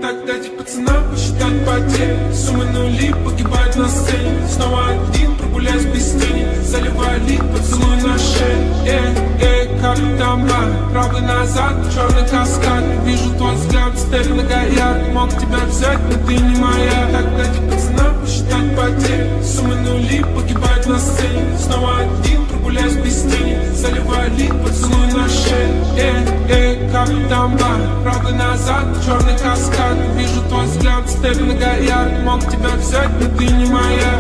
Как дать пацанам посчитать потери. Суммы нули погибают на сцене. Снова один, прогуляюсь без тени. Заливаю лик, поцелуй на шее. Как там правый назад, черный каскад. Вижу твой взгляд, стель многоярд. Мог тебя взять, но ты не моя. Как дать пацанам посчитать потери. Суммы нули погибают на сцене. Снова один, прогуляюсь без тени. Заливаю лик, поцелуй на шее. Как там правый назад, черный каскад. Вижу твой взгляд, степь многоярд. Мог тебя взять, но ты не моя.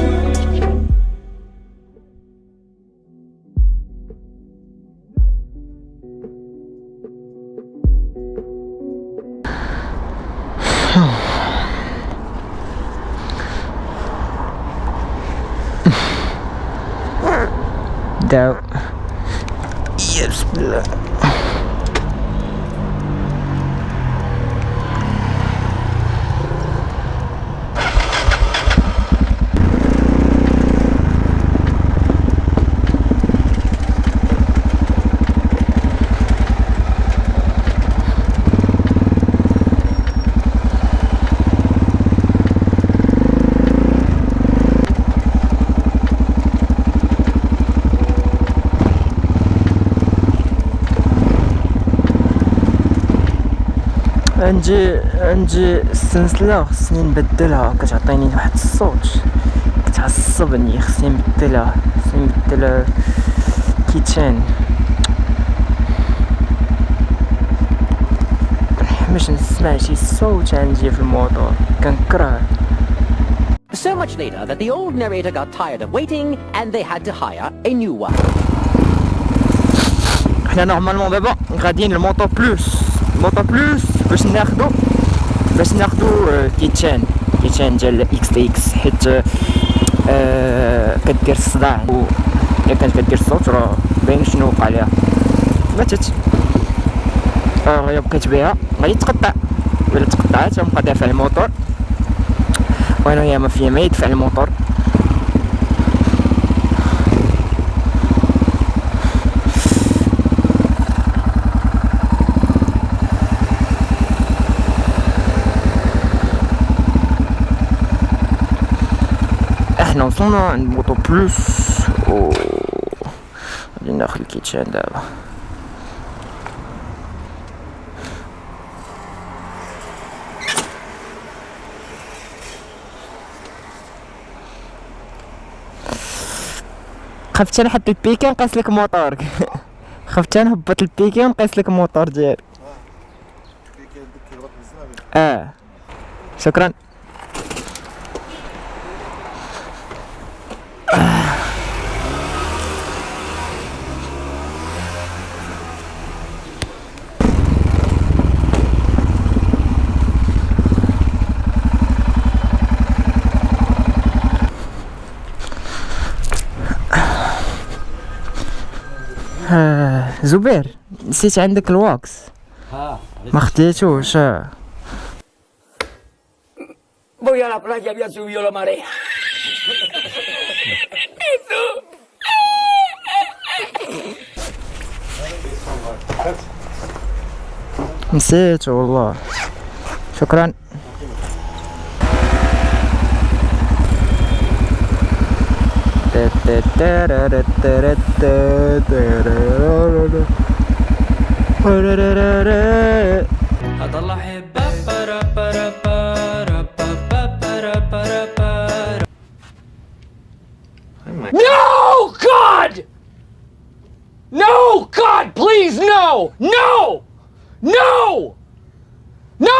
Да. Yes, бля. عندي السلسلة خصني نبدلها، كتعطيني واحد الصوت كتعصبني، خصني نبدلها، خصني نبدل كيتشان باش نسمع شي صوت عندي في الموتور، كنكره. So much later that the old narrator got tired of waiting and they had to hire a new one. حنا نورمالمون دابا غاديين الموتو بلوس باش ناخدو كيتشان ديال اكس تي اكس، حيت كدير الصداع، و الا كانت كدير الصوت راه باين شنو وقع ليها. ماتت غير بقيت بها غادي تقطع، ولا تقطعات غنبقى دافع الموتور، وانا هي ما فيها ما يدفع الموتور. احنا وصلنا عند موتو بلوس و غادي ناخد الكيتشان دابا. خفت انا نحط البيكي نقيس لك موتورك. خفت انا نهبط البيكي ونقيس لك الموتور ديالك. شكرا. زبير نسيت عندك الواكس ما خديتوش. Voy a la playa, había subido la marea. نسيت والله. شكرا. هضل احبك. No, God! No, God, please, no! No! No! No!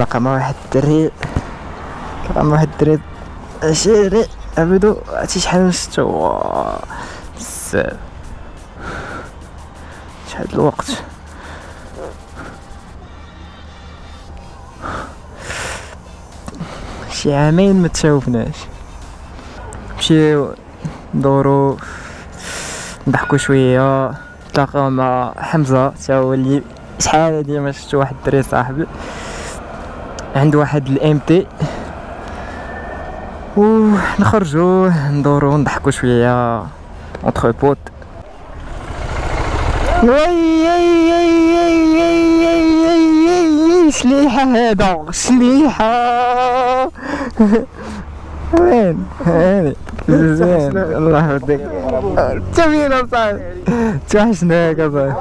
تلاقى مع واحد الدري عشيري عبدو عرفتي شحال نشتو بزاف شحال الوقت شي عامين ما تشاوفناش نمشيو ندورو نضحكو شويه نتلاقاو مع حمزه تا هو اللي شحال هادي ما شفتو واحد الدري صاحبي عنده واحد الام تي ونخرجو ندورو نضحكو شويه اونتر بوت شليحه هذا شليحه وين هاني زين الله يهديك جميل اصاحبي توحشناك اصاحبي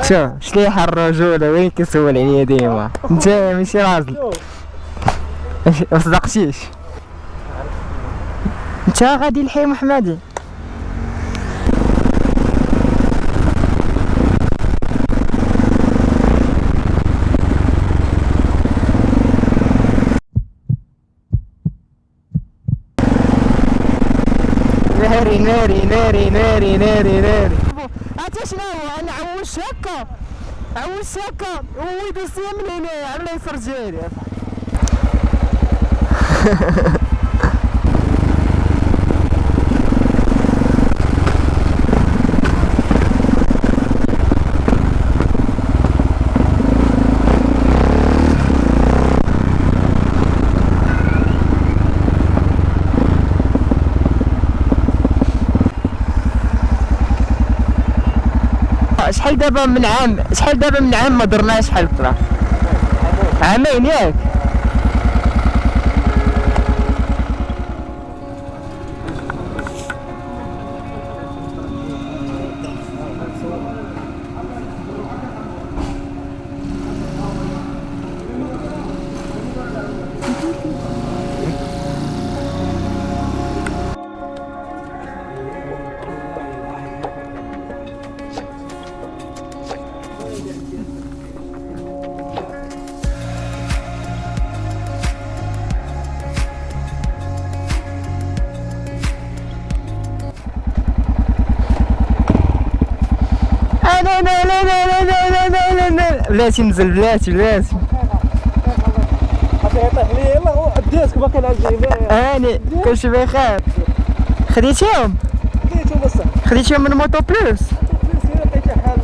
شوف شليحه الرجوله وين كيسول عليا ديما انت ماشي راجل ما صدقتيش انت غادي لحي محمدي ناري عرفتي شنو هو انا عوش هكا هو يدوس من هنا على اليسار ديالي شحال دابا من عام ما درناش شحال طرا عامين ياك لا بلاتي نزل بلاتي يطيح لي يلاه ديتك باقي العجيبه هاني كلشي بخير خديتيهم بصح خديتيهم من موتو بلوس لقيت حال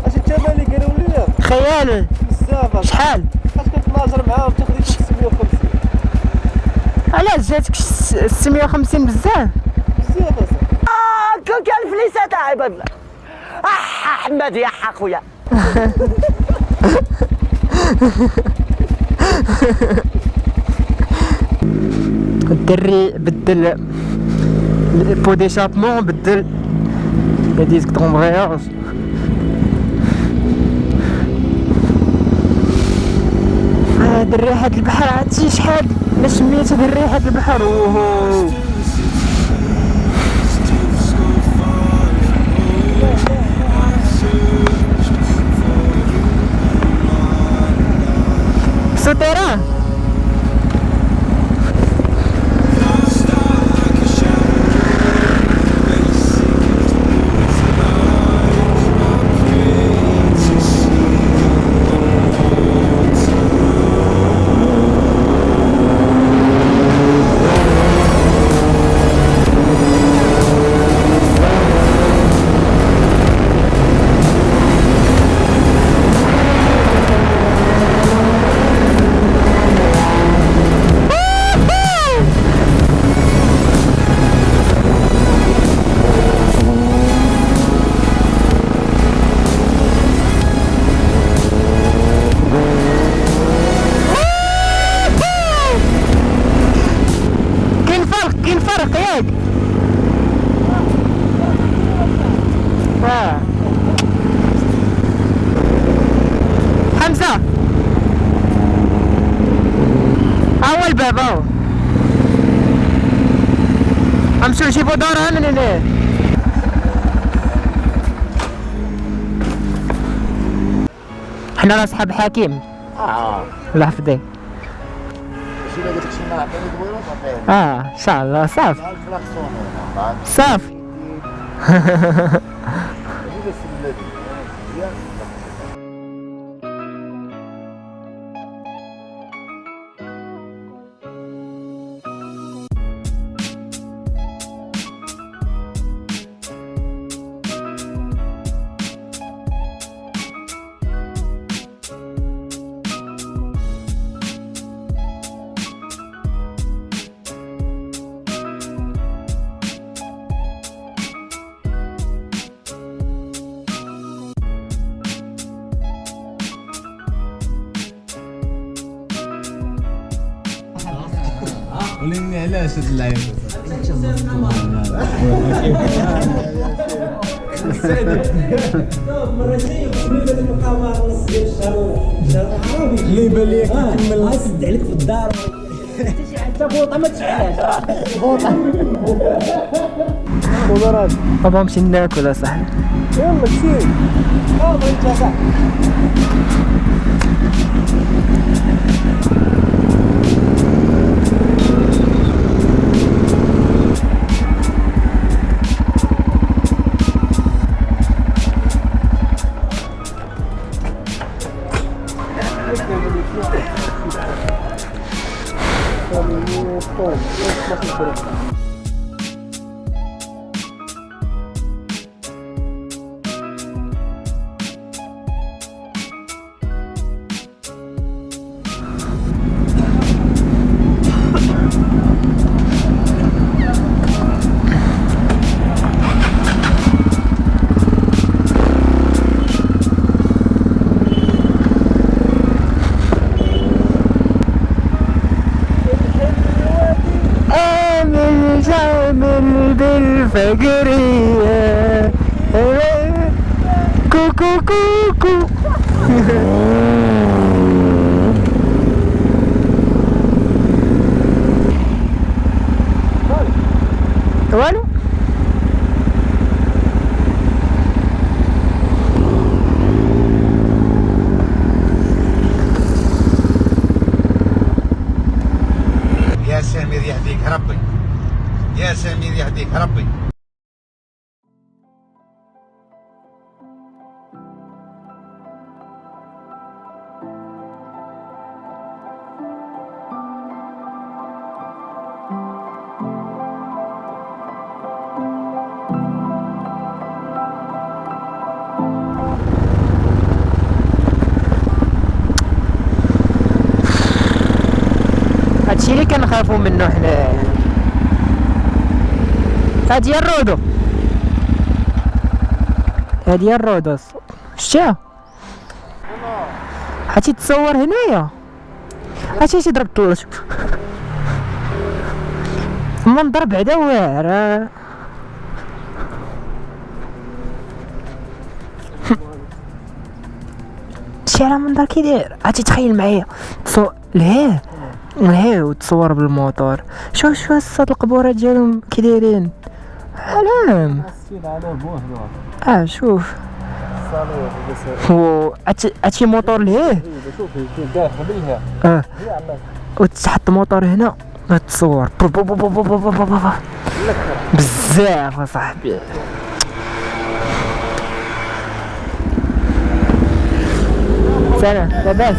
اش الثمن اللي قالوا لي خيالي بزاف شحال فاش كنتناجر معاهم تاخذ 650 علاش جاتك 650 بزاف كل الفليسات عباد الله احمد يا اخويا الدري بدل البو ديشابمون بدل لي ديسك طومبرياج هاد ريحة البحر عرفتي شحال ما سميت هاد ريحة البحر اوهو سوتيران حمزة أول باب أهو أمشوا نشوفوا دارها من هنا حنا راه صحاب حكيم لحظة. شي اللي قلت لك شي ما عطيني دويرة تعطيني. ان شاء الله صافي الكلاكسون هنا بعد. صافي. جيب السلة ديال. وليني علاش هاد اللعيبه اللي بان ليا كيكمل اسد عليك في الدار حتى بوطه ما تشعلهاش بوطه خضرات. بابا نمشي ناكل اصاحبي. يلا سير بغيت صح. جامل بالفقرية كوكو كوكو. والو يا سمير يهديك ربي. يا سمير يهديك ربي. هادشي اللي كنخافو منه حنا. هادي هي الرودو، هادي هي الرودو شتيها؟ هاتي تصور هنايا. هاتي شي ضربت الله شوف المنظر بعدا واعر. شتي على المنظر كي داير. هاتي تخيل معايا لهيه لهيه وتصور بالموتور. شوف الصاد القبورات ديالهم كي دايرين علام. شوف هو هاتشي موتور لهيه. شوف داخل بيها وتحط موتور هنا تصور بزاف اصاحبي. سلام لاباس.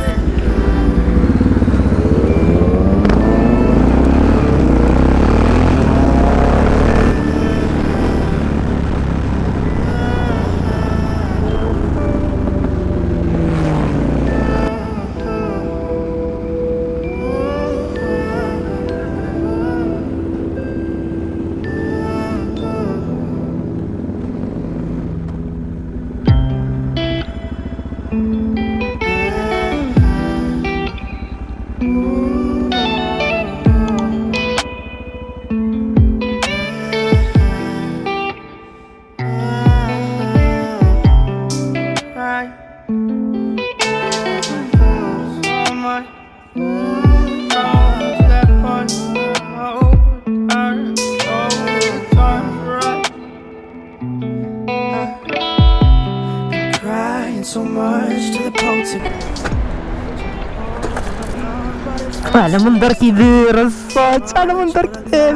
على منظر كبير الصوت، على منظر كبير.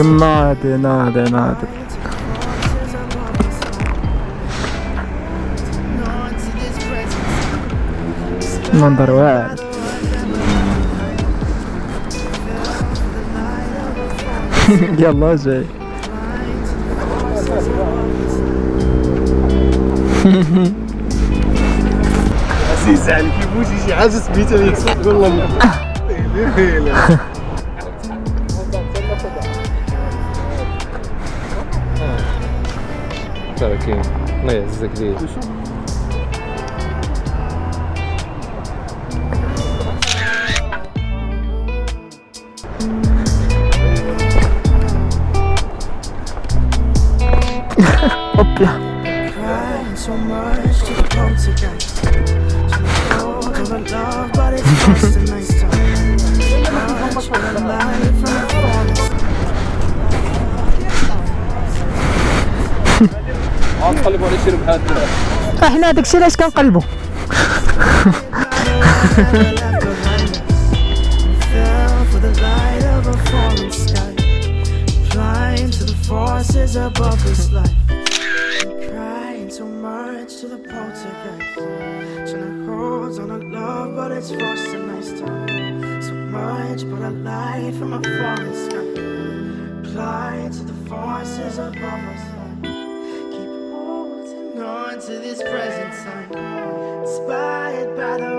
ناضي منظر واعر. يلا جاي. عزيز عليك يبوجي شي حاجه سميتها ليك صوت والله. ترى كاين الله يعزك ليه. هوبلا. So much to the poltergeist. Hold on a love, but it's just a nice time. Much for the life from the forest. غنقلبوا على شي ربحات دابا. احنا داكشي علاش كنقلبوا. Fell for the light of a falling sky. Flying to the forces above this life. Crying so much to the poltergeist. Trying to hold on a love, but it's frost a nice time. So much, but a life from a falling sky. Flying to the forces above us. Keep holding on to this present time. Inspired by the